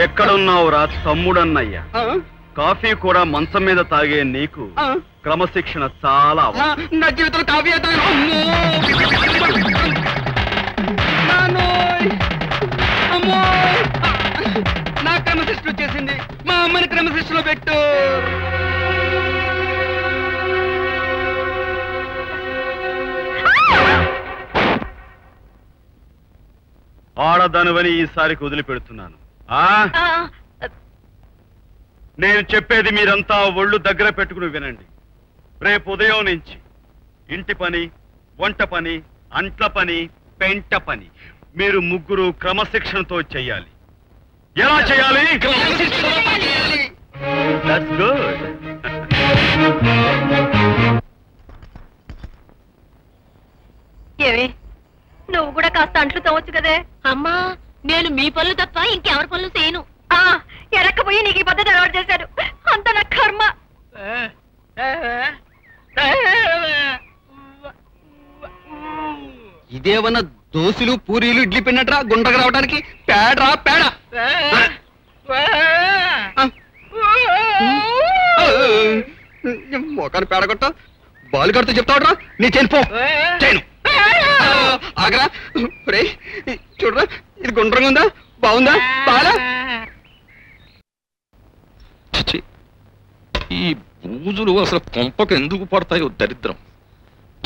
ఎక్కడున్నావురా తమ్ముడన్నయ్య? కాఫీ కూడా మంచం మీద తాగే నీకు క్రమశిక్షణ చాలా. నా జీవితంలో కాఫీ నా క్రమశిక్షణ వచ్చేసింది. మా అమ్మని క్రమశిక్షణలో పెట్టు. ఆడదానివని ఈసారికి వదిలిపెడుతున్నాను. నేను చెప్పేది మీరంతా ఒళ్ళు దగ్గర పెట్టుకుని వినండి. రేపు ఉదయం నుంచి ఇంటి పని, వంట పని, అంట్ల పని, పెంట పని మీరు ముగ్గురు క్రమశిక్షణతో చెయ్యాలి. ఎలా చేయాలి? That's good. ఏమి నువ్వు కూడా కాస్త అంట్లు తవ్వచ్చు కదే. అమ్మా, నేను మీ పనులు తప్ప ఇంకెవరి పనులు చేయను. ఎరక్కపోయి నీకు ఈ పద్ధతి అలవాటు చేశాడు. అంత నా కర్మ. ఇదేమన్నా దోశలు పూరీలు ఇడ్లీ పిన్నట్రా గుండ్రగా రావడానికి? పేడరా పేడ. మొఖాన్ని పేడ కొట్ట బాలు కడితే చెప్తావుడ్రా. నీ చెల్పో చేయను. ఆగరా రే, చూడరా ఇది గుండ్రంగా ఉందా? బాగుందా? బాలా ఈ బూజులు అసలు కొంపకు ఎందుకు పడతాయో దరిద్రం.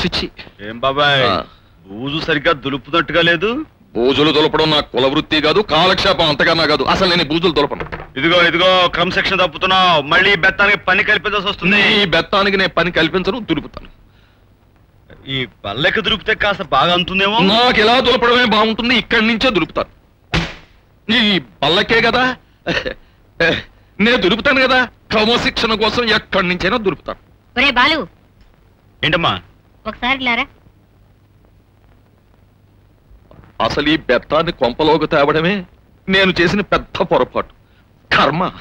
చిచ్చి. ఏం బాబాయ్, బూజు సరిగ్గా దులుపునట్టుగా లేదు. బూజులు దులపడం నా కుల వృత్తి కాదు, కాలక్షేపం అంతకన్నా కాదు. అసలు నేను బూజులు దులపను. ఇదిగో ఇదిగో క్రమశిక్షణ తప్పుతున్నావు. మళ్ళీ బెత్తానికి పని కల్పించాల్సి వస్తుంది. ఈ బెత్తానికి నేను పని కల్పించను, దులుపుతాను. ఈ పల్లెకి దులిపితే కాస్త బాగా అంటుందేమో. నాకు ఎలా దులపడమే బాగుంటుంది, ఇక్కడి నుంచే దులుపుతాను. ఈ పల్లకే కదా నేను దులుపుతాను కదా. క్రమశిక్షణ కోసం ఎక్కడి నుంచైనా దులుపుతాను. ఒరే బాలు. ఏంటమ్మా? ఒకసారి లారా. అసలు ఈ బెత్తాన్ని కొంపలోకి తేవడమే నేను చేసిన పెద్ద పొరపాటు. కర్మ.